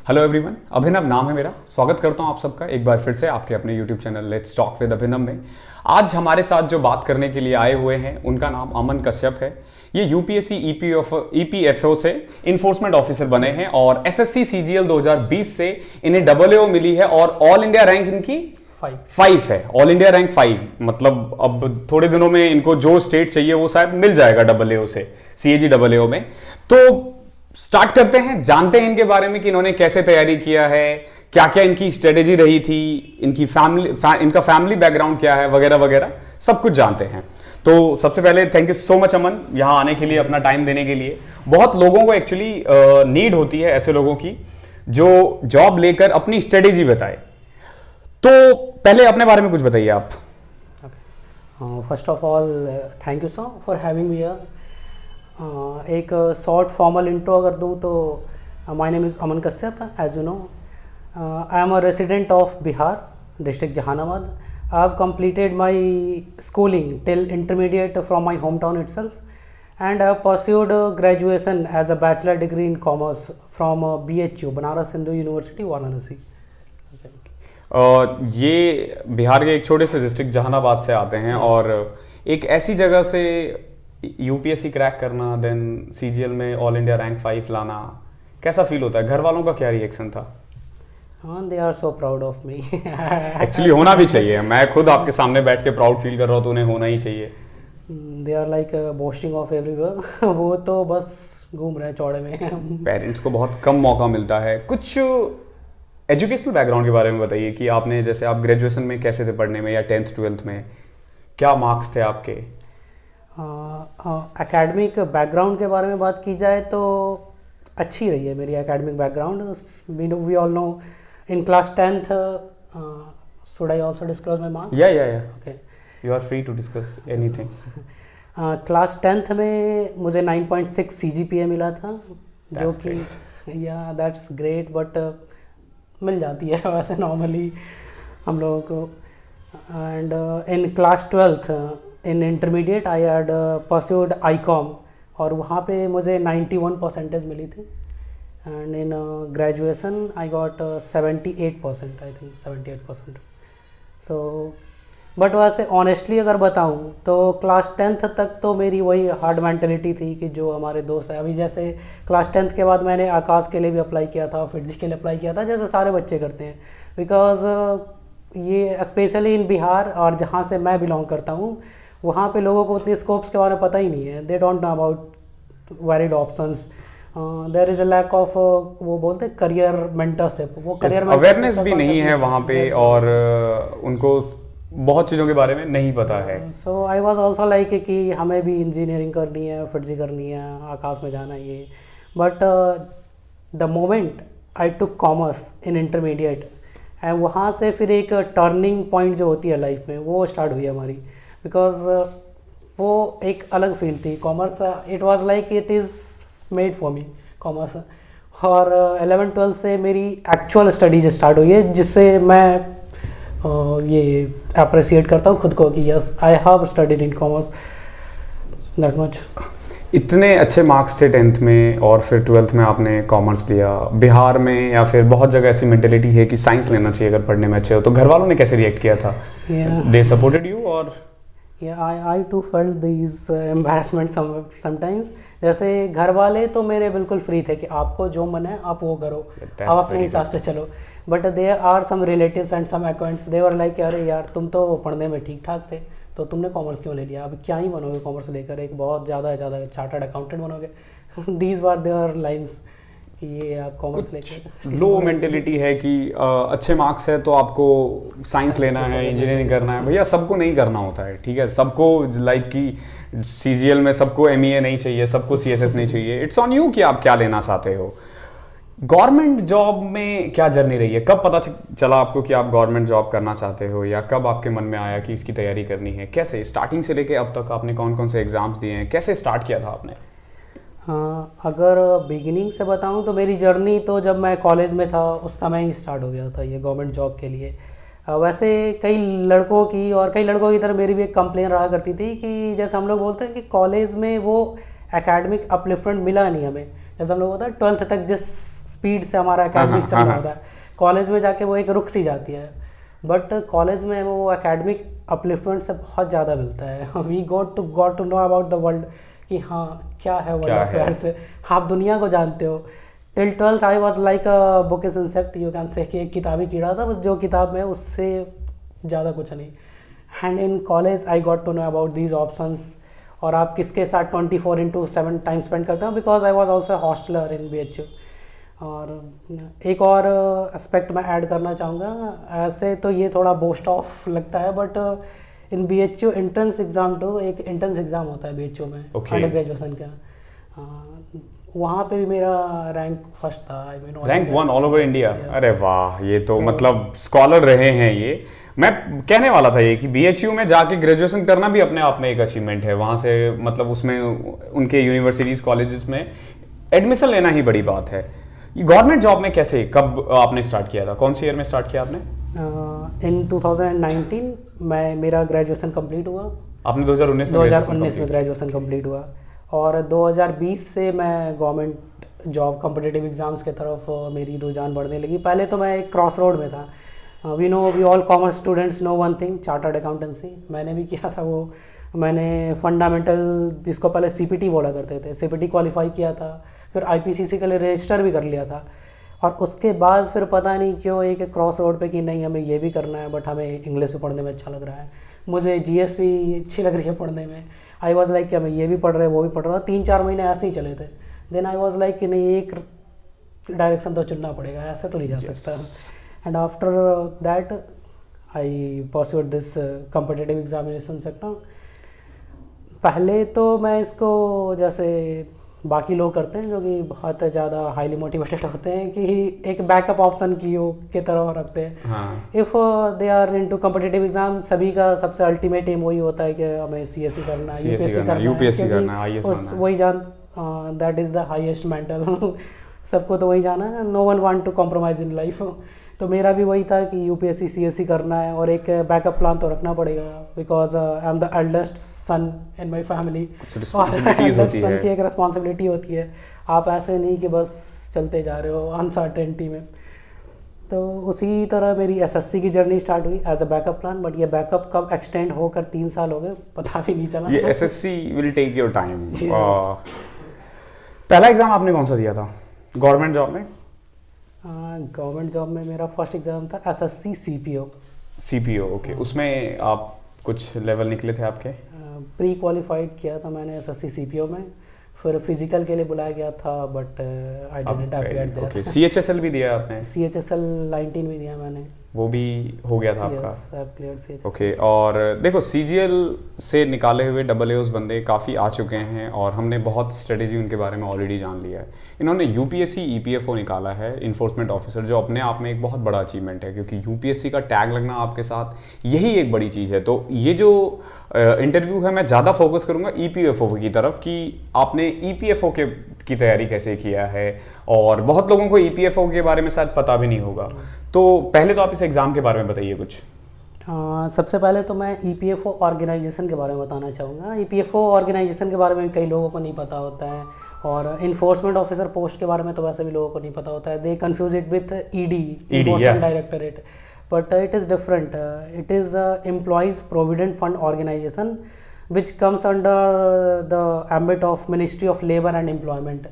Hello everyone, अभिनव नाम है मेरा। स्वागत करता हूं आप सबका एक बार फिर से आपके अपने YouTube channel let's talk with Abhinav में। आज हमारे साथ जो बात करने के लिए आए हुए हैं उनका नाम अमन कश्यप है। ये यूपीएससी ईपीएफओ से इन्फोर्समेंट ऑफिसर बने हैं और एसएससी सीजीएल 2020 से इन्हें AAO मिली है और ऑल इंडिया रैंक इनकी 5 है। ऑल इंडिया रैंक 5 मतलब अब थोड़े दिनों में इनको जो स्टेट चाहिए वो शायद मिल जाएगा AAO से, CAG AAO में। तो स्टार्ट करते हैं, जानते हैं इनके बारे में कि इन्होंने कैसे तैयारी किया है, क्या क्या इनकी स्ट्रेटेजी रही थी, इनका फैमिली बैकग्राउंड क्या है, वगैरह वगैरह सब कुछ जानते हैं। तो सबसे पहले थैंक यू सो मच अमन, यहाँ आने के लिए, अपना टाइम देने के लिए। बहुत लोगों को एक्चुअली नीड होती है ऐसे लोगों की जो जॉब लेकर अपनी स्ट्रेटेजी बताए। तो पहले अपने बारे में कुछ बताइए आप। First of all thank you so for having me here. एक शॉर्ट फॉर्मल इंट्रो अगर दूँ तो my name is Aman Kashyap, as you know I am a resident of Bihar district Jahanabad. I have completed my schooling till intermediate from my hometown itself and I have pursued graduation as a bachelor degree in commerce from BHU Banaras Hindu university Varanasi. ये बिहार के एक छोटे से district Jehanabad से आते हैं और एक ऐसी जगह से यूपीएससी क्रैक करना, देन सीजीएल में ऑल इंडिया रैंक 5 लाना, कैसा फील होता है? घर वालों का क्या रिएक्शन था? They are so proud of me. Actually होना भी चाहिए। मैं खुद आपके सामने बैठ के प्राउड फील कर रहा हूँ तो उन्हें होना ही चाहिए। They are like boasting of everyone. वो तो बस घूम रहे हैं चौड़े में। पेरेंट्स को बहुत कम मौका मिलता है। कुछ एजुकेशनल बैकग्राउंड के बारे में बताइए कि आपने, जैसे आप ग्रेजुएशन में कैसे थे पढ़ने में, या 10th 12th में क्या मार्क्स थे आपके? एकेडमिक बैकग्राउंड के बारे में बात की जाए तो अच्छी रही है मेरी academic background. We all know in class 10th should I also disclose my marks? या okay, you are free to discuss anything. Class 10th में मुझे 9.6 CGPA मिला था, जो कि या दैट्स ग्रेट, बट मिल जाती है वैसे नॉर्मली हम लोगों को। And in class 12th in intermediate I had pursued ICOM और वहाँ पे मुझे 91% मिली थी। And in graduation I got 78%, I think 78%। So but वैसे ऑनेस्टली अगर बताऊँ तो क्लास 10th तक तो मेरी वही हार्ड मेंटलिटी थी कि जो हमारे दोस्त हैं, अभी जैसे क्लास 10th के बाद मैंने आकाश के लिए भी अप्लाई किया था, फिटजी के लिए अप्लाई किया था, जैसे सारे बच्चे करते हैं। बिकॉज ये स्पेशली इन बिहार और जहाँ से मैं बिलोंग करता हूँ, वहाँ पे लोगों को उतनी स्कोप्स के बारे में पता ही नहीं है। They don't know about varied options. There is a lack of, वो बोलते हैं करियर मेंटरशिप, वो करियर अवेयरनेस भी नहीं है वहाँ पे और उनको बहुत चीज़ों के बारे में नहीं पता है। सो आई वॉज ऑल्सो लाइक कि हमें भी इंजीनियरिंग करनी है, फिटजी करनी है, आकाश में जाना है ये। But the moment I took commerce in intermediate and वहाँ से फिर एक टर्निंग पॉइंट जो होती है लाइफ में वो स्टार्ट हुई हमारी। बिकॉज वो एक अलग फील्ड थी commerce. It was like it is made for me commerce. और 11th 12th से मेरी एक्चुअल स्टडीज स्टार्ट हुई है, जिससे मैं ये अप्रिसिएट करता हूँ खुद को कि yes I have studied in commerce that much. इतने अच्छे मार्क्स थे 10th में और फिर 12th में आपने कॉमर्स लिया। बिहार में या फिर बहुत जगह ऐसी मेंटेलिटी है कि साइंस लेना चाहिए अगर पढ़ने में अच्छे हो, तो घर वालों ने कैसे रिएक्ट किया था? दे सपोर्टेड यू और I too felt these embarrassment sometimes. जैसे घर वाले तो मेरे बिल्कुल फ्री थे कि आपको जो मन है आप वो करो, आप अपने हिसाब से चलो। But there are some relatives and some acquaintances, they were like अरे यार तुम तो पढ़ने में ठीक ठाक थे तो तुमने कॉमर्स क्यों ले लिया, अब क्या ही बनोगे कॉमर्स लेकर, एक बहुत ज़्यादा चार्टर्ड अकाउंटेंट बनोगे। दीज वर देयर लाइन्स कि ये आप कॉमर्स लेकर। लो मेंटेलिटी है कि अच्छे मार्क्स है तो आपको साइंस लेना है, इंजीनियरिंग करना है। भैया सबको नहीं करना होता है, ठीक है? सबको लाइक कि सीजीएल में सबको एमईए नहीं चाहिए, सबको सीएसएस नहीं चाहिए। इट्स ऑन यू कि आप क्या लेना चाहते हो। गवर्नमेंट जॉब में क्या जर्नी रही है? कब पता चला आपको कि आप गवर्नमेंट जॉब करना चाहते हो, या कब आपके मन में आया कि इसकी तैयारी करनी है? कैसे स्टार्टिंग से लेके अब तक आपने कौन कौन से एग्जाम्स दिए हैं, कैसे स्टार्ट किया था आपने? अगर बिगिनिंग से बताऊं तो मेरी जर्नी तो जब मैं कॉलेज में था उस समय ही स्टार्ट हो गया था ये गवर्नमेंट जॉब के लिए। वैसे कई लड़कों की और कई लड़कों की तरह मेरी भी एक कंप्लेन रहा करती थी कि जैसे हम लोग बोलते हैं कि कॉलेज में वो एकेडमिक अपलिफ्टमेंट मिला नहीं हमें। जैसे हम लोग होता है 12th तक जिस स्पीड से हमारा एकेडमिक चल रहा होता है, कॉलेज में जाके वो एक रुक सी जाती है। बट कॉलेज में वो एकेडमिक अपलिफ्टमेंट से बहुत ज़्यादा मिलता है। We got to know about the world कि हाँ क्या है वर्ल्ड अफेयर्स, आप दुनिया को जानते हो। Till 12th I was like a bookish insect, you can say कि एक किताबी कीड़ा था, बस जो किताब में उससे ज़्यादा कुछ नहीं। And in college I got to know about these options, और आप किसके साथ 24/7 टाइम स्पेंड करते हो, because I was also hosteller in BHU। और एक और एस्पेक्ट मैं ऐड करना चाहूँगा, ऐसे तो ये थोड़ा बोस्ट ऑफ लगता है, but in BHU entrance exam टू एक एंट्रेंस एग्ज़ाम होता है BHU में अंडर ग्रेजुएशन का, वहाँ पे भी मेरा रैंक फर्स्ट था। I mean rank 1 all over India. अरे वाह, ये तो मतलब स्कॉलर रहे हैं ये। मैं कहने वाला था ये कि BHU में जाके ग्रेजुएशन करना भी अपने आप में एक अचीवमेंट है। वहाँ से मतलब उसमें उनके यूनिवर्सिटीज़ कॉलेजेस में एडमिशन लेना ही बड़ी बात है। ये गवर्नमेंट जॉब में कैसे, कब आपने स्टार्ट किया था, कौन सी ईयर में स्टार्ट किया आपने? इन 2019 मेरा ग्रेजुएशन कंप्लीट हुआ। आपने 2019 में ग्रेजुएशन कंप्लीट हुआ, और 2020 से मैं गवर्नमेंट जॉब कॉम्पिटिटिव एग्ज़ाम्स की तरफ मेरी रुझान बढ़ने लगी। पहले तो मैं एक क्रॉस रोड में था। We all commerce students know one thing, chartered accountancy. मैंने भी किया था वो, मैंने फंडामेंटल, जिसको पहले CPT बोला करते थे, CPT क्वालिफाई किया था, फिर IPCC के लिए रजिस्टर भी कर लिया था। और उसके बाद फिर पता नहीं क्यों एक क्रॉस रोड पे कि नहीं हमें ये भी करना है, बट हमें इंग्लिश भी पढ़ने में अच्छा लग रहा है, मुझे GS भी अच्छी लग रही है पढ़ने में। आई वॉज लाइक कि हमें ये भी पढ़ रहे वो भी पढ़ रहा, 3-4 महीने ऐसे ही चले थे। देन आई वॉज लाइक कि नहीं, एक डायरेक्शन तो चुनना पड़ेगा, ऐसे तो नहीं जा सकता। And after that I pursued this competitive examination sector. पहले तो मैं इसको जैसे बाकी लोग करते हैं जो कि बहुत ज़्यादा हाईली मोटिवेटेड होते हैं कि एक बैकअप ऑप्शन की तरह रखते हैं। If they are into competitive exam, सभी का सबसे अल्टीमेट एम वही होता है कि हमें CSE करना है, UPSC करना है, वही जान, that is the highest mental. सबको तो वही जाना है, no one want to compromise in life. तो मेरा भी वही था कि UPSC CSE करना है, और एक बैकअप प्लान तो रखना पड़ेगा, because I am the eldest son in my family. Eldest son की एक रिस्पॉन्सिबिलिटी होती है, आप ऐसे नहीं कि बस चलते जा रहे हो अनसर्टेनिटी में। तो उसी तरह मेरी SSC की जर्नी स्टार्ट हुई as a backup plan, but ये बैकअप कब एक्सटेंड होकर 3 साल हो गए पता भी नहीं चला। ये SSC will take your time. पहला एग्जाम आपने कौन सा दिया था गवर्नमेंट जॉब में? गवर्नमेंट जॉब में मेरा फर्स्ट एग्ज़ाम था SSC CPO। ओके। उसमें आप कुछ लेवल निकले थे आपके? प्री क्वालिफाइड किया था मैंने SSC CPO में, फिर फिजिकल के लिए बुलाया गया था, but I didn't appear there. Okay. CHSL भी दिया आपने? CHSL 19 में दिया मैंने, वो भी हो गया था आपका? Yes, I have cleared CHSL। Okay. और देखो, CGL से निकाले हुए AAOs बंदे काफ़ी आ चुके हैं, और हमने बहुत स्ट्रेटेजी उनके बारे में ऑलरेडी जान लिया है। इन्होंने UPSC EPFO निकाला है, इन्फोर्समेंट ऑफिसर, जो अपने आप में एक बहुत बड़ा अचीवमेंट है, क्योंकि UPSC का टैग लगना आपके साथ यही एक बड़ी चीज़ है। तो ये जो इंटरव्यू है, मैं ज़्यादा फोकस करूँगा EPFO की तरफ कि आपने EPFO की तैयारी कैसे किया है, और बहुत लोगों को EPFO के बारे में शायद पता भी नहीं होगा। तो पहले तो आप इस एग्ज़ाम के बारे में बताइए कुछ। सबसे पहले तो मैं EPFO ऑर्गेनाइजेशन के बारे में बताना चाहूँगा। EPFO ऑर्गेनाइजेशन के बारे में कई लोगों को नहीं पता होता है, और इन्फोर्समेंट ऑफिसर पोस्ट के बारे में तो वैसे भी लोगों को नहीं पता होता है। They confuse it with ED, enforcement directorate, but it is different. It is employees provident fund organisation which comes under the ambit of ministry of labour and employment.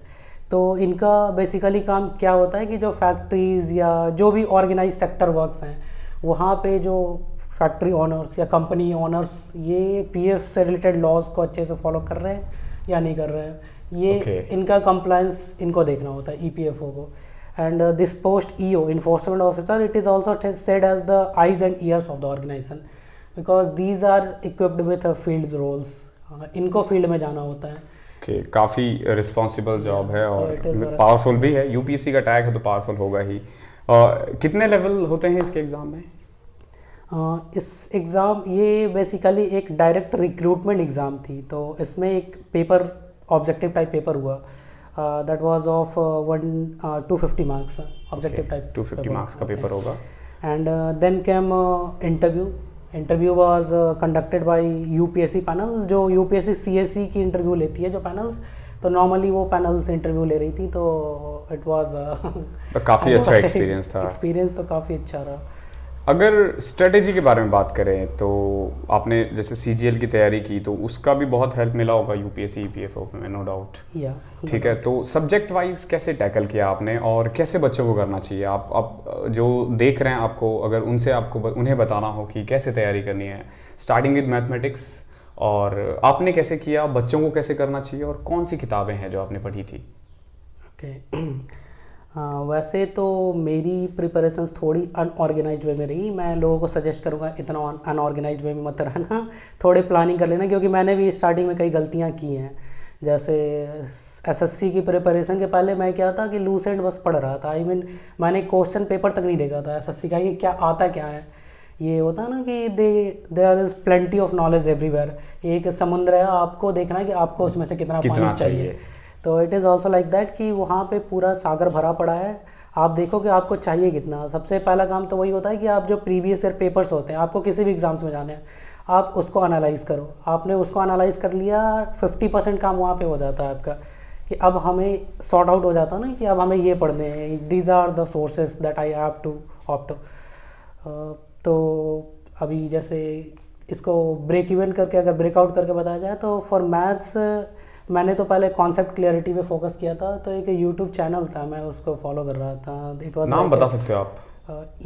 तो इनका बेसिकली काम क्या होता है कि जो फैक्ट्रीज़ या जो भी ऑर्गेनाइज सेक्टर वर्क्स हैं, वहाँ पे जो फैक्ट्री ओनर्स या कंपनी ओनर्स ये PF से रिलेटेड लॉज को अच्छे से फॉलो कर रहे हैं या नहीं कर रहे हैं, ये इनका कंप्लायंस इनको देखना होता है EPFO को। And this post EO, enforcement officer, it is also said as the eyes and ears of the organisation, because these are equipped with field roles. इनको फील्ड में जाना होता है। काफ़ी रिस्पॉन्सिबल जॉब है, और पावरफुल भी है। UPSC का टैग है तो पावरफुल होगा ही। कितने लेवल होते हैं इसके एग्ज़ाम में? इस एग्ज़ाम, ये बेसिकली एक डायरेक्ट रिक्रूटमेंट एग्ज़ाम थी। तो इसमें एक पेपर, ऑब्जेक्टिव टाइप पेपर हुआ, that was of 250 marks. Objective type 250 marks का पेपर होगा। And then came interview was conducted by UPSC panel, जो UPSC CSE की इंटरव्यू लेती है जो पैनल्स, तो नॉर्मली वो पैनल से इंटरव्यू ले रही थी, तो इट वाज तो काफ़ी अच्छा एक्सपीरियंस था। एक्सपीरियंस तो काफ़ी अच्छा रहा। अगर स्ट्रेटेजी के बारे में बात करें तो आपने जैसे CGL की तैयारी की तो उसका भी बहुत हेल्प मिला होगा UPSC EPFO में, नो डाउट। या ठीक है, तो सब्जेक्ट वाइज कैसे टैकल किया आपने और कैसे बच्चों को करना चाहिए? आप जो देख रहे हैं आपको, अगर उनसे आपको उन्हें बताना हो कि कैसे तैयारी करनी है, स्टार्टिंग विद मैथमेटिक्स, और आपने कैसे किया, बच्चों को कैसे करना चाहिए, और कौन सी किताबें हैं जो आपने पढ़ी थी? ओके वैसे तो मेरी प्रिपरेशंस थोड़ी अनऑर्गेनाइज्ड वे में रही। मैं लोगों को सजेस्ट करूँगा इतना अनऑर्गेनाइज्ड वे में मत रहना, थोड़े प्लानिंग कर लेना, क्योंकि मैंने भी स्टार्टिंग में कई गलतियाँ की हैं। जैसे SSC की प्रिपरेशन के पहले मैं क्या था कि लूज एंड बस पढ़ रहा था। मैंने क्वेश्चन पेपर तक नहीं देखा था SSC का, ये क्या आता क्या है। ये होता है ना कि there is plenty of knowledge everywhere, एक समुद्र है, आपको देखना है कि आपको उसमें से कितना पानी चाहिए। तो it is also like that कि वहाँ पे पूरा सागर भरा पड़ा है, आप देखो कि आपको चाहिए कितना। सबसे पहला काम तो वही होता है कि आप जो प्रीवियस ईयर पेपर्स होते हैं, आपको किसी भी एग्ज़ाम्स में जाने हैं, आप उसको एनालाइज़ करो। आपने उसको एनालाइज़ कर लिया, 50% काम वहाँ पे हो जाता है आपका, कि अब हमें सॉर्ट आउट हो जाता है ना कि अब हमें ये पढ़ने हैं, these are the sources that I have to opt. तो अभी जैसे इसको ब्रेक इवन करके अगर ब्रेकआउट करके बताया जाए तो फॉर मैथ्स मैंने तो पहले कॉन्सेप्ट क्लियरिटी पे फोकस किया था। तो एक यूट्यूब चैनल था, मैं उसको फॉलो कर रहा था। इट वाज नाम बता सकते हो आप?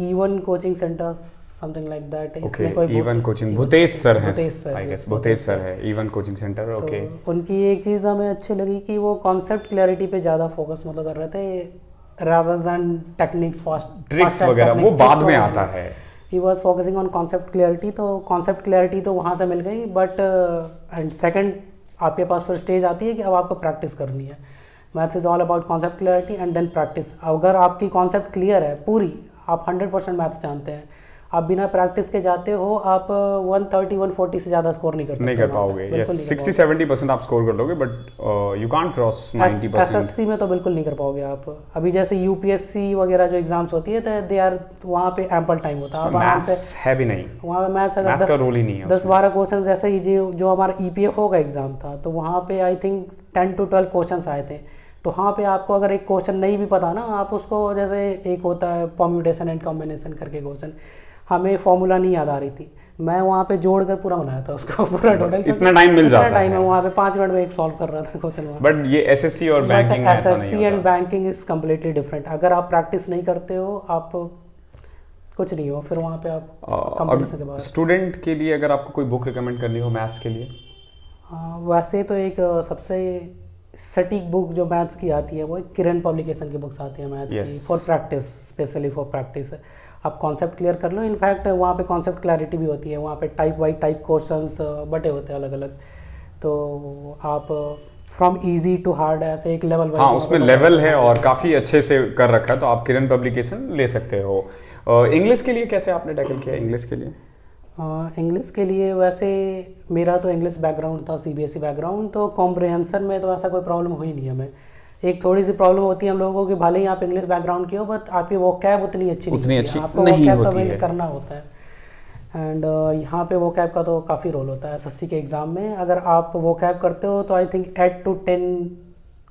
E1 coaching centre, something like that. इसमें कोई E1 कोचिंग, भूतेश सर हैं, आई गेस भूतेश सर है E1 कोचिंग सेंटर। ओके, उनकी एक चीज़ हमें अच्छी लगी कि वो कॉन्सेप्ट क्लियरिटी पे ज़्यादा फोकस मतलब कर रहे थे, रादर देन टेक्निक्स, ट्रिक्स वगैरह वो बाद में आता है। He was focusing on concept clarity, तो कॉन्सेप्ट क्लियरिटी तो वहाँ से मिल गई। बट एंड सेकंड आपके पास फिर स्टेज आती है कि अब आपको प्रैक्टिस करनी है। Maths is all about concept clarity and then practice. अगर आपकी कॉन्सेप्ट क्लियर है पूरी, आप 100% मैथ्स जानते हैं, आप बिना प्रैक्टिस के जाते हो, आप 130-140 से ज़्यादा स्कोर नहीं कर सकते, नहीं कर पाओगे। यस, 60-70% आप स्कोर कर लोगे, but you can't cross 90%। SSC में तो बिल्कुल नहीं कर पाओगे आप। अभी जैसे UPSC वगैरह जो एग्जाम्स होती है, तो दे आर वहाँ पे एम्पल टाइम होता है। मैथ्स है भी नहीं वहाँ पे मैथ्स अगर 10-12 क्वेश्चन, जैसे ही जो हमारा EPFO का एग्ज़ाम था, तो वहाँ पे आई थिंक 10 to 12 क्वेश्चन आए थे। तो वहाँ पे आपको अगर एक क्वेश्चन नहीं भी पता ना, आप उसको, जैसे एक होता है परम्यूटेशन एंड कॉम्बिनेशन करके क्वेश्चन, हमें फॉर्मूला नहीं याद आ रही थी, मैं वहाँ पे जोड़कर पूरा बनाया था उसको, पूरा टोटल। इतना टाइम मिल जाता है? टाइम है वहाँ पे 5 मिनट में एक सॉल्व कर रहा था क्वेश्चन। बट ये SSC और बैंकिंग में ऐसा नहीं होता। SSC and banking is completely different. अगर आप प्रैक्टिस नहीं करते हो, आप कुछ नहीं हो, फिर वहाँ पे आप कंपटीशन के बाद। स्टूडेंट के लिए अगर आपको कोई बुक रिकमेंड करनी हो मैथ्स के लिए? वैसे तो एक सबसे सटीक बुक जो मैथ्स की आती है, वो किरण पब्लिकेशन की बुक्स आती है मैथ की, for practice, specially for practice. आप कॉन्सेप्ट क्लियर कर लो। इनफैक्ट वहाँ पे कॉन्सेप्ट क्लैरिटी भी होती है, वहाँ पे टाइप वाई टाइप क्वेश्चंस बटे होते हैं अलग अलग। तो आप फ्रॉम इजी टू हार्ड ऐसे एक लेवल, हाँ उसमें लेवल है और काफ़ी अच्छे से कर रखा है, तो आप किरण पब्लिकेशन ले सकते हो। इंग्लिश के लिए कैसे आपने टैकल किया? इंग्लिश के लिए इंग्लिश के लिए वैसे मेरा तो इंग्लिश बैकग्राउंड था, CBSE बैकग्राउंड, तो कॉम्प्रिहेंशन में तो ऐसा कोई प्रॉब्लम हुई नहीं हमें। एक थोड़ी सी प्रॉब्लम होती है हम लोगों को कि भले ही आप इंग्लिश बैकग्राउंड की हो, बट आपकी वोकैब उतनी अच्छी नहीं होती है, आपको वोकैब तो बिल्ड करना होता है। एंड यहाँ पे वोकैब का तो काफ़ी रोल होता है SSC के एग्ज़ाम में। अगर आप वोकैब करते हो तो आई थिंक 8 to 10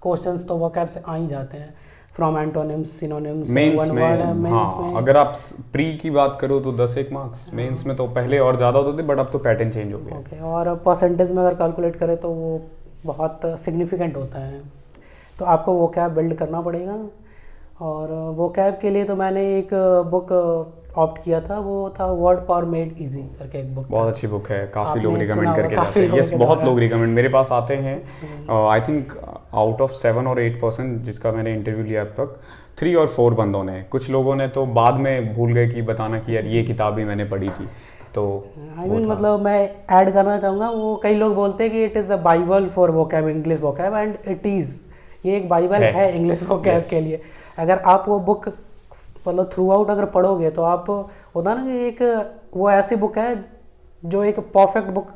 क्वेश्चंस तो वोकैब से आ ही जाते हैं, from antonyms, synonyms, one word. हाँ, अगर आप प्री की बात करो तो 10 मार्क्स, मेंस में तो पहले और ज़्यादा होते थे, बट अब तो पैटर्न चेंज हो गया। ओके, और परसेंटेज में अगर कैलकुलेट करें तो वो बहुत सिग्निफिकेंट होता है। तो आपको वोकैब बिल्ड करना पड़ेगा। और वोकैब के लिए तो मैंने एक बुक ऑप्ट किया था, वो था वर्ड पावर मेड इजी करके एक बुक। बहुत अच्छी बुक है, काफ़ी लोग रिकमेंड करके जाते हैं। यस, बहुत लोग रिकमेंड मेरे पास आते हैं। I think out of 7 or 8% जिसका मैंने इंटरव्यू लिया अब तक, 3 or 4 बंदों ने, कुछ लोगों ने तो बाद में भूल गए कि बताना कि यार ये किताब भी मैंने पढ़ी थी। तो आई मीन मतलब मैं ऐड करना चाहूँगा, वो कई लोग बोलते हैं कि it is a Bible for vocab, English vocab, and it is, ये एक बाइबल है इंग्लिश वोकैब के लिए। अगर आप वो बुक मतलब थ्रू आउट अगर पढ़ोगे तो आप, होता ना कि एक वो ऐसी बुक है जो एक परफेक्ट बुक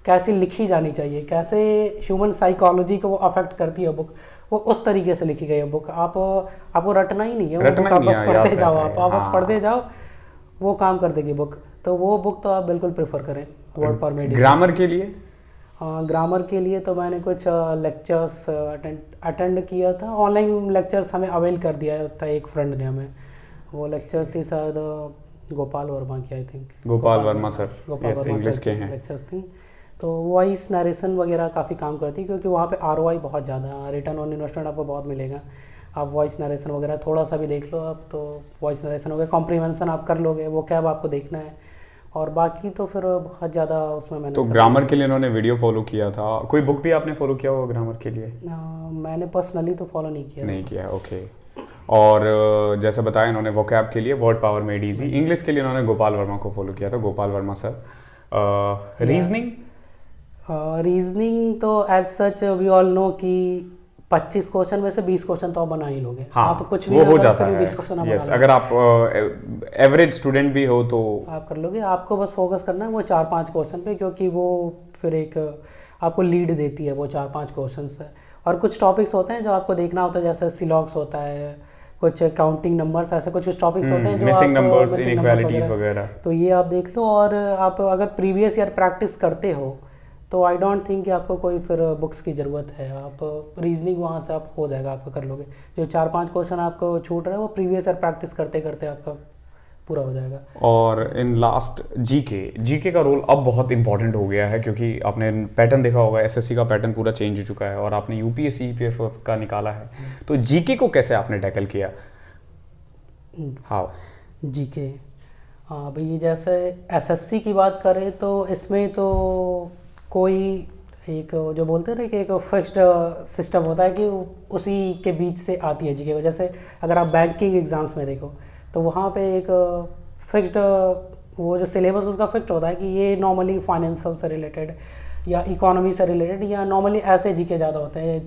कैसे लिखी जानी चाहिए, कैसे ह्यूमन साइकोलॉजी को वो अफेक्ट करती है बुक, वो उस तरीके से लिखी गई है बुक। आपको रटना ही नहीं है, वो बुक आप बस पढ़ते जाओ, आप बस पढ़ते जाओ, वो काम कर देगी बुक। तो वो बुक तो आप बिल्कुल प्रेफर करें, वर्ड पावर मेड। ग्रामर के लिए ग्रामर के लिए तो मैंने कुछ लेक्चर्स अटेंड किया था, ऑनलाइन लेक्चर्स हमें अवेल कर दिया था एक फ्रेंड ने हमें। वो लेक्चर्स थी शायद गोपाल वर्मा की, I think Gopal Verma sir, Gopal Verma English के हैं। लेक्चर्स थी। तो वॉइस नरेशन वगैरह काफ़ी काम करती है, क्योंकि वहाँ पे ROI बहुत ज़्यादा है, रिटर्न ऑन इन्वेस्टमेंट आपको बहुत मिलेगा। आप वॉइस नरेशन वगैरह थोड़ा सा भी देख लो आप, तो वॉइस नरेशन हो गया, कॉम्प्रीहेंशन आप कर लोगे, वो कैब आपको देखना है। और बाकी तो फिर बहुत ज़्यादा उसमें मैंने तो ग्रामर के लिए इन्होंने वीडियो फॉलो किया था, कोई बुक भी आपने फॉलो किया होगा ग्रामर के लिए? मैंने पर्सनली तो फॉलो नहीं किया। नहीं किया, ओके। और जैसे बताया इन्होंने वोकैब के लिए word power made easy, English के लिए इन्होंने गोपाल वर्मा को फॉलो किया था, Gopal Verma sir. Reasoning reasoning तो as such we all know कि 25 क्वेश्चन में से 20 क्वेश्चन तो आप बना ही लोगे। हाँ, आप कुछ भी वो ना हो करो, जाता फिर है। 20 क्वेश्चन आप यस, बना लोगे। अगर आप एवरेज स्टूडेंट भी हो तो आप कर लोगे। आपको बस फोकस करना है वो 4-5 क्वेश्चन पे, क्योंकि वो फिर एक आपको लीड देती है वो 4-5 क्वेश्चन से। और कुछ टॉपिक्स होते हैं जो आपको देखना होता है, जैसे सिलॉक्स होता है, कुछ काउंटिंग नंबर्स, ऐसे कुछ टॉपिक्स होते हैं जो मिसिंग आप नंबर्स, missing numbers इनइक्वालिटीज वगैरह। तो ये आप देख लो। और आप अगर प्रीवियस ईयर प्रैक्टिस करते हो तो आई डोंट थिंक कि आपको कोई फिर बुक्स की ज़रूरत है। आप रीजनिंग वहाँ से आप हो जाएगा, आपका कर लोगे। जो 4-5 क्वेश्चन आपको छूट रहा है वो प्रीवियस ईयर प्रैक्टिस करते करते आपका पूरा हो जाएगा। और इन लास्ट जीके का रोल अब बहुत इंपॉर्टेंट हो गया है, क्योंकि आपने पैटर्न देखा होगा, एसएससी का पैटर्न पूरा चेंज हो चुका है और आपने यूपीएससी ईपीएफओ का निकाला है। तो जीके को कैसे आपने टैकल किया? हाउ जीके भाई, जैसे एसएससी की बात करें तो इसमें तो कोई एक जो बोलते हैं ना कि एक फिक्स्ड सिस्टम होता है कि उसी के बीच से आती है जीके। जैसे अगर आप बैंकिंग एग्जाम्स में देखो तो वहाँ पे एक फिक्स्ड वो जो सिलेबस उसका फिक्स्ड होता है कि ये नॉर्मली फाइनेंशियल से रिलेटेड या इकोनॉमी से रिलेटेड या नॉर्मली ऐसे जीके ज़्यादा होते हैं।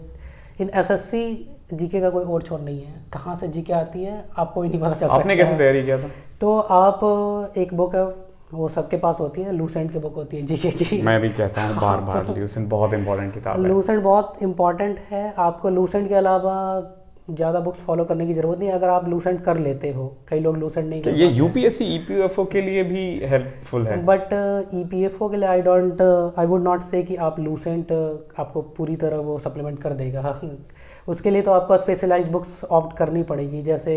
इन एसएससी जीके का कोई और छोर नहीं है, कहाँ से जीके आती है आपको ही नहीं पता चल सकता। आपने कैसे तैयारी किया था? तो आप एक बुक है, वो सबके पास होती है, लूसेंट की बुक होती है जीके की। मैं भी कहता हूँ बार बार, लूसेंट बहुत इंपॉर्टेंट किताब है। लूसेंट बहुत इंपॉर्टेंट है। आपको लूसेंट के अलावा ज़्यादा बुक्स फॉलो करने की ज़रूरत नहीं है, अगर आप लूसेंट कर लेते हो। कई लोग लूसेंट नहीं कर ये यूपीएससी ईपीएफओ के लिए भी हेल्पफुल है, बट ईपीएफओ के लिए आई वुड नॉट से कि आप लूसेंट आपको पूरी तरह वो सप्लीमेंट कर देगा। उसके लिए तो आपको स्पेशलाइज्ड बुक्स ऑप्ट करनी पड़ेगी। जैसे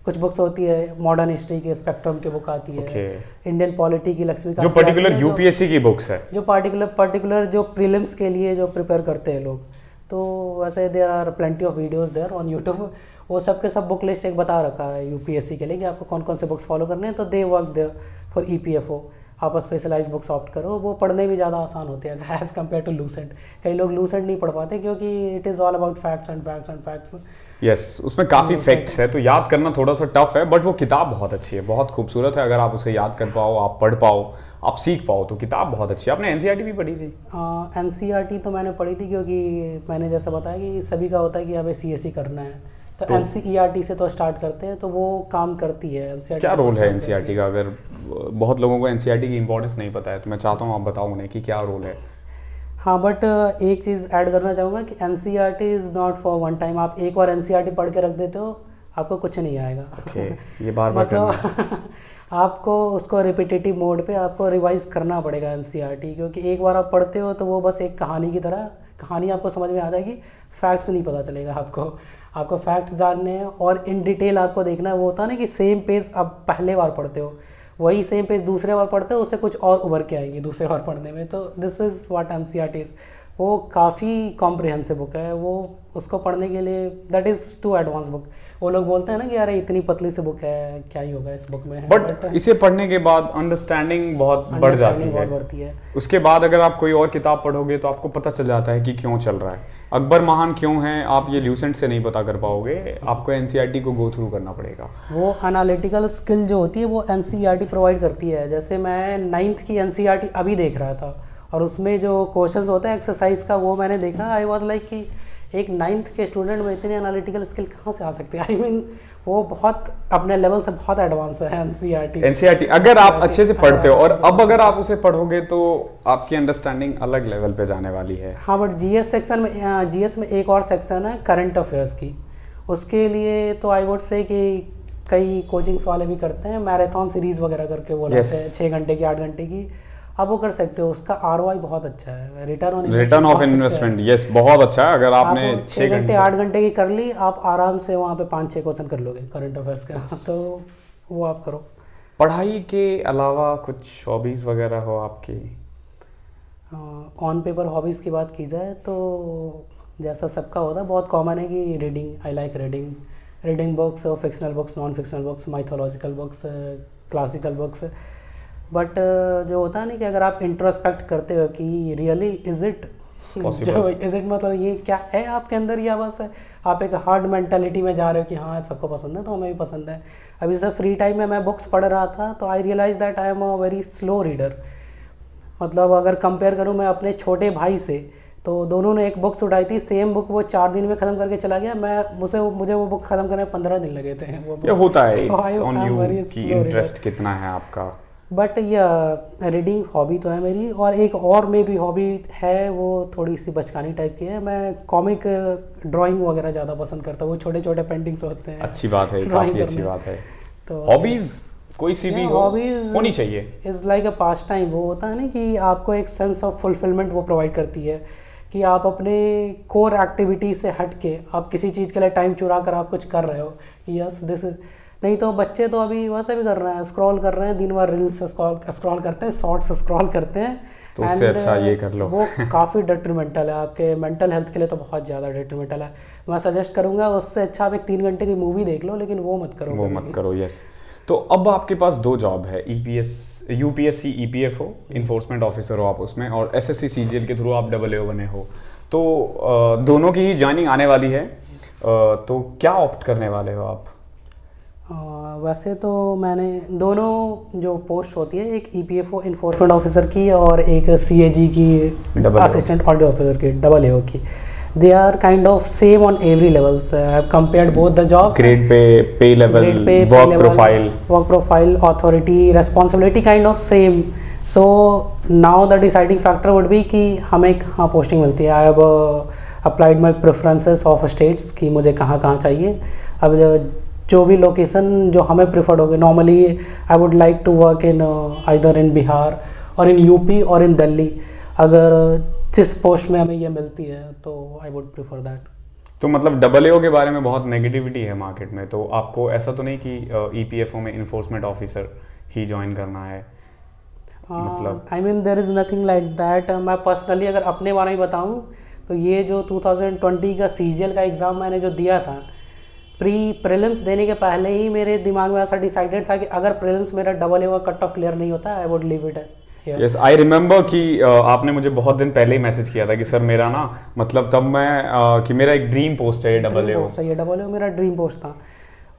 कुछ बुक्स होती है, मॉडर्न हिस्ट्री की स्पेक्ट्रम की बुक आती है, इंडियन पॉलिटी की लक्ष्मीकांत, जो पर्टिकुलर यूपीएससी की बुक्स है, जो पर्टिकुलर जो प्रीलिम्स के लिए जो प्रिपेयर करते हैं लोग। तो वैसे there are plenty of videos there on YouTube, वो सब के सब बुक लिस्ट एक बता रखा है यूपीएससी के लिए कि आपको कौन कौन से बुक्स फॉलो करने हैं। तो they work there for EPFO. आप स्पेशलाइज्ड बुक्स ऑप्ट करो, वो पढ़ने भी ज़्यादा आसान होते हैं एज़ कम्पेयर टू लूसेंट। कई लोग लूसेंट नहीं पढ़ पाते क्योंकि it is all about facts and facts and facts. Yes, उसमें काफ़ी फैक्ट्स है, तो याद करना थोड़ा सा टफ है, बट वो किताब बहुत अच्छी है, बहुत खूबसूरत है। अगर आप उसे याद कर पाओ, आप पढ़ पाओ, आप सीख पाओ, तो किताब बहुत अच्छी है। आपने एनसीईआरटी भी पढ़ी थी? एनसीईआरटी तो मैंने पढ़ी थी, क्योंकि मैंने जैसा बताया कि सभी का होता है कि हमें सीएसई करना है, तो एनसीईआरटी से तो स्टार्ट करते हैं, तो वो काम करती है। एनसीईआरटी क्या रोल है एनसीईआरटी का? अगर बहुत लोगों को एनसीईआरटी की इंपॉर्टेंस नहीं पता है, तो मैं चाहता हूँ आप बताओ उन्हें कि क्या रोल है। हाँ, बट एक चीज़ ऐड करना चाहूँगा कि NCERT is not for one time. आप एक बार एनसीईआरटी पढ़ के रख देते हो, आपको कुछ नहीं आएगा। ये बार बार मतलब आपको उसको रिपीटेटिव मोड पे आपको रिवाइज करना पड़ेगा एनसीईआरटी, क्योंकि एक बार आप पढ़ते हो तो वो बस एक कहानी की तरह, कहानी आपको समझ में आ जाएगी, फैक्ट्स नहीं पता चलेगा आपको फैक्ट्स जानने हैं और इन डिटेल आपको देखना है। वो होता है ना कि सेम पेज आप पहले बार पढ़ते हो, वही सेम पेज दूसरे बार पढ़ते हो, उससे कुछ और उभर के आएंगे दूसरे बार पढ़ने में। तो this is what NCERT is. वो काफ़ी कॉम्प्रिहेंसिव बुक है, वो उसको पढ़ने के लिए that is too advance book. वो लोग बोलते हैं ना कि यार इतनी पतली सी बुक है, क्या ही होगा इस बुक में, बट इसे पढ़ने के बाद अंडरस्टैंडिंग बहुत बढ़ जाती है। उसके बाद अगर आप कोई और किताब पढ़ोगे तो आपको पता चल जाता है कि क्यों चल रहा है, अकबर महान क्यों है, आप ये ल्यूसेंट से नहीं पता कर पाओगे, आपको एनसीईआरटी को गो थ्रू करना पड़ेगा। वो एनालिटिकल स्किल जो होती है वो एनसीईआरटी प्रोवाइड करती है। जैसे मैं 9th की एनसीईआरटी अभी देख रहा था, और उसमें जो क्वेश्चंस होता है एक्सरसाइज का, वो मैंने देखा, आई वाज लाइक कि एक 9th के स्टूडेंट में इतनी एनालिटिकल स्किल कहाँ से आ सकती है। आई मीन वो बहुत अपने लेवल से बहुत एडवांस है एनसीईआरटी अगर आप अच्छे से पढ़ते हो, और अब अगर आप उसे पढ़ोगे तो आपकी अंडरस्टैंडिंग अलग लेवल पे जाने वाली है। हाँ, बट जीएस सेक्शन में, जीएस में एक और सेक्शन है करंट अफेयर्स की। उसके लिए तो आई वुड से कि कई कोचिंग्स वाले भी करते हैं, मैराथन सीरीज वगैरह करके वो लाते हैं 6 घंटे की 8 घंटे की। आप वो कर सकते हो, उसका ROI बहुत अच्छा है, रिटर्न ऑफ इन्वेस्टमेंट, यस बहुत अच्छा है। अगर आपने 6 घंटे 8 घंटे की कर ली, आप आराम से वहाँ पे 5-6 क्वेश्चन कर लोगे करंट अफेयर्स का। तो वो आप करो। पढ़ाई के अलावा कुछ हॉबीज़ वगैरह हो आपकी? ऑन पेपर हॉबीज़ की बात की जाए तो जैसा सबका होता है, बहुत कॉमन है कि reading, I like reading books, fictional books, non fictional books, mythological books, classical books. But जो होता है ना कि अगर आप इंट्रोस्पेक्ट करते हो कि रियली इज इट मतलब ये क्या है आपके अंदर, या बस आप एक हार्ड मेंटालिटी में जा रहे हो कि हाँ सबको पसंद है तो हमें भी पसंद है। अभी जैसे फ्री टाइम में मैं बुक्स पढ़ रहा था तो I realise that I am a very slow reader. मतलब अगर कंपेयर करूँ मैं अपने छोटे भाई से, तो दोनों ने एक बुक्स उठाई थी, सेम बुक वो 4 दिन में ख़त्म करके चला गया, मुझे वो बुक ख़त्म करने में 15 दिन लगे थे। ये होता है, इट्स ऑन यू कि इंटरेस्ट कितना है आपका। बट यह रीडिंग हॉबी तो है मेरी, और एक और मेरी हॉबी है, वो थोड़ी सी बचकानी टाइप की है। मैं कॉमिक ड्राइंग वगैरह ज़्यादा पसंद करता हूँ, वो छोटे छोटे पेंटिंग्स होते हैं। अच्छी बात है, काफ़ी अच्छी बात है। तो हॉबीज़ कोई सी भी होनी चाहिए। Is like a pass time. वो होता है ना कि आपको एक सेंस ऑफ फुलफिलमेंट वो प्रोवाइड करती है कि आप अपने कोर एक्टिविटी से हट के आप किसी चीज़ के लिए टाइम चुरा कर आप कुछ कर रहे हो। Yes this is. नहीं तो बच्चे तो अभी वैसे भी कर रहे हैं, स्क्रॉल कर रहे हैं, दिन भर रील्स स्क्रॉल करते हैं, शॉर्ट्स स्क्रॉल करते हैं। तो उससे अच्छा ये कर लो। वो काफ़ी डिट्रीमेंटल है आपके मेंटल हेल्थ के लिए, तो बहुत ज़्यादा डिट्रीमेंटल है। मैं सजेस्ट करूँगा उससे अच्छा आप एक 3 घंटे की मूवी देख लो, लेकिन वो मत करो। यस। तो अब आपके पास 2 जॉब है, यूपीएससी EPF हो, इन्फोर्समेंट ऑफिसर हो आप उसमें, और SSC CGL के थ्रू आप AAO बने हो। तो दोनों की ही ज्वाइनिंग आने वाली है, तो क्या ऑप्ट करने वाले हो आप? वैसे तो मैंने दोनों जो पोस्ट होती है, एक EPFO इन्फोर्समेंट ऑफिसर की और एक CAG की असिस्टेंट ऑडिट ऑफिसर की, AAO की, they are kind of same on every levels. I have compared both the jobs. Grade pay level, work profile, authority, responsibility kind of same. So now the deciding factor would be कि हमें कहाँ posting मिलती है। I have applied my preferences of states कि मुझे कहाँ चाहिए। अब जो भी लोकेशन जो हमें प्रिफर्ड होगी, normally I would like to work in either in Bihar और इन यूपी और इन दिल्ली। अगर जिस पोस्ट में हमें ये मिलती है तो आई वुड प्रिफर दैट। तो मतलब AAO के बारे में बहुत नेगेटिविटी है मार्केट में, तो आपको ऐसा तो नहीं कि EPFO में इन्फोर्समेंट ऑफिसर ही ज्वाइन करना है? मतलब I mean there is nothing like that. मैं पर्सनली अगर अपने बारे में बताऊँ तो ये जो 2020 का CGL का एग्ज़ाम मैंने जो दिया था, प्रीलिम्स देने के पहले ही मेरे दिमाग में ऐसा डिसाइडेड था कि अगर प्रीलिम्स मेरा AAO का कट ऑफ क्लियर नहीं होता, I would leave it. Yes, I remember कि आपने मुझे बहुत दिन पहले ही मैसेज किया था कि सर मेरा ना, मतलब तब मैं कि मेरा एक ड्रीम पोस्ट है AAO। सही है, AAO मेरा ड्रीम पोस्ट था।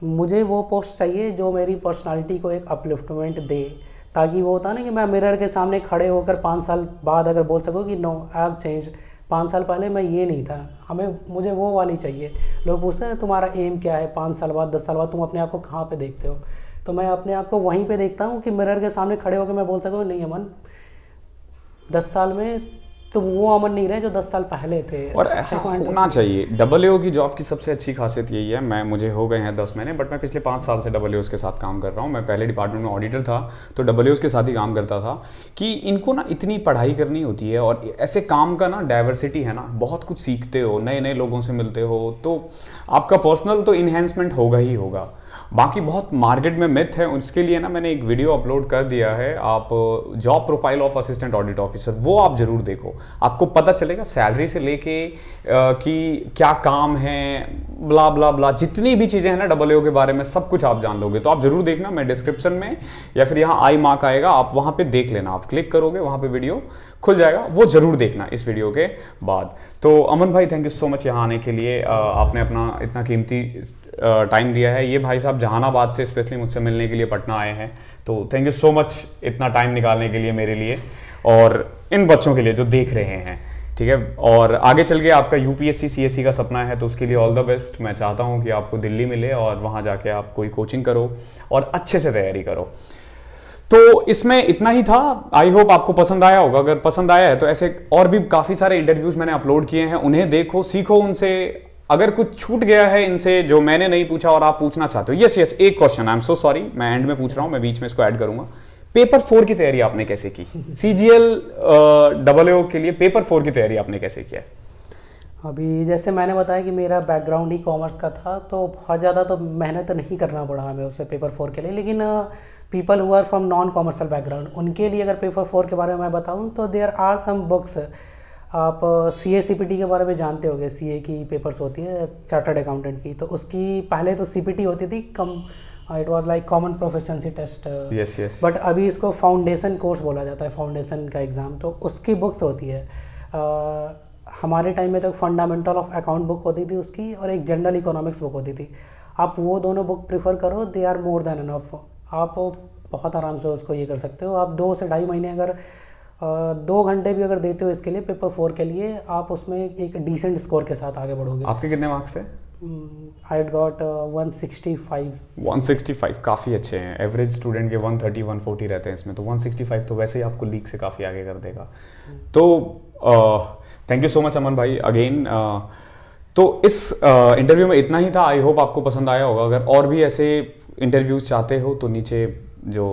मुझे वो पोस्ट चाहिए जो मेरी पर्सनालिटी को एक अपलिफ्टमेंट दे, ताकि वो होता ना कि मैं मिरर के सामने खड़े होकर 5 साल बाद अगर बोल सकूँ कि नो आई हैव चेंज, 5 साल पहले मैं ये नहीं था। मुझे वो वाली चाहिए। लोग पूछते हैं तुम्हारा एम क्या है, 5 साल बाद 10 साल बाद तुम अपने आप को कहाँ पे देखते हो? तो मैं अपने आप को वहीं पे देखता हूँ कि मिरर के सामने खड़े होकर मैं बोल सकूँ नहीं अमन, 10 साल में तुम वो अमन नहीं रहे जो 10 साल पहले थे। और ऐसा होना चाहिए। AAO की जॉब की सबसे अच्छी खासियत यही है, मुझे हो गए हैं 10 महीने, बट मैं पिछले 5 साल से AAOs के साथ काम कर रहा हूँ। मैं पहले डिपार्टमेंट में ऑडिटर था, तो AAOs के साथ ही काम करता था कि इनको ना इतनी पढ़ाई करनी होती है, और ऐसे काम का ना डाइवर्सिटी है ना, बहुत कुछ सीखते हो, नए नए लोगों से मिलते हो, तो आपका पर्सनल तो इन्हेंसमेंट होगा ही होगा। बाकी बहुत मार्केट में मिथ है, उसके लिए ना मैंने एक वीडियो अपलोड कर दिया है, आप job profile of assistant audit officer, वो आप जरूर देखो, आपको पता चलेगा सैलरी से लेके कि क्या काम है, ब्ला ब्ला ब्ला, जितनी भी चीज़ें हैं ना AAO के बारे में, सब कुछ आप जान लोगे। तो आप जरूर देखना, मैं डिस्क्रिप्शन में या फिर यहाँ आई मार्क आएगा, आप वहाँ पे देख लेना, आप क्लिक करोगे वहाँ पे वीडियो खुल जाएगा, वो जरूर देखना इस वीडियो के बाद। तो अमन भाई थैंक यू सो मच यहाँ आने के लिए, आपने अपना इतना कीमती टाइम दिया है। ये भाई साहब जहानाबाद से स्पेशली मुझसे मिलने के लिए पटना आए हैं, तो थैंक यू सो मच इतना टाइम निकालने के लिए मेरे लिए और इन बच्चों के लिए जो देख रहे हैं, ठीक है। और आगे चल के आपका UPSC CSE का सपना है, तो उसके लिए ऑल द बेस्ट। मैं चाहता हूँ कि आपको दिल्ली मिले और वहाँ जाके आप कोई कोचिंग करो और अच्छे से तैयारी करो। तो इसमें इतना ही था, आई होप आपको पसंद आया होगा। अगर पसंद आया है तो ऐसे और भी काफ़ी सारे इंटरव्यूज़ मैंने अपलोड किए हैं, उन्हें देखो, सीखो उनसे। अगर कुछ छूट गया है इनसे जो मैंने नहीं पूछा और आप पूछना चाहते हो, यस एक question, I am so sorry, मैं एंड में पूछ रहा हूँ, मैं बीच में इसको ऐड करूँगा। पेपर 4 की तैयारी आपने कैसे की? CGL AAO के लिए पेपर 4 की तैयारी आपने कैसे किया? अभी जैसे मैंने बताया कि मेरा बैकग्राउंड ही कॉमर्स का था, तो बहुत ज़्यादा तो मेहनत नहीं करना पड़ा हमें उससे पेपर 4 के लिए। लेकिन people who are from non commercial background, उनके लिए अगर पेपर 4 के बारे में मैं बताऊं तो देयर आर सम बुक्स। आप CA CPT के बारे में जानते होंगे, CA की पेपर्स होती है चार्टर्ड अकाउंटेंट की, तो उसकी पहले तो CPT होती थी, it was like common proficiency test. Yes yes. But अभी इसको फाउंडेशन कोर्स बोला जाता है, फाउंडेशन का एग्ज़ाम, तो उसकी बुक्स होती है। हमारे टाइम में तो फंडामेंटल ऑफ अकाउंट बुक होती थी उसकी, और एक जनरल इकोनॉमिक्स बुक होती थी। आप वो दोनों बुक प्रिफर करो, they are more than enough. आप बहुत आराम से उसको ये कर सकते हो। आप 2 से ढाई महीने अगर 2 घंटे भी अगर देते हो इसके लिए, पेपर 4 के लिए, आप उसमें एक डिसेंट स्कोर के साथ आगे बढ़ोगे। आपके कितने मार्क्स थे? I got 165। 165 काफ़ी अच्छे हैं। एवरेज स्टूडेंट के 130 140 रहते हैं इसमें, तो 165 तो वैसे ही आपको लीग से काफ़ी आगे कर देगा। तो थैंक यू सो मच अमन भाई अगेन। तो इस इंटरव्यू में इतना ही था। आई होप आपको पसंद आया होगा। अगर और भी ऐसे इंटरव्यूज चाहते हो तो नीचे जो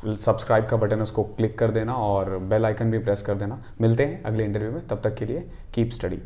सब्सक्राइब का बटन है उसको क्लिक कर देना और बेल आइकन भी प्रेस कर देना। मिलते हैं अगले इंटरव्यू में, तब तक के लिए कीप स्टडी।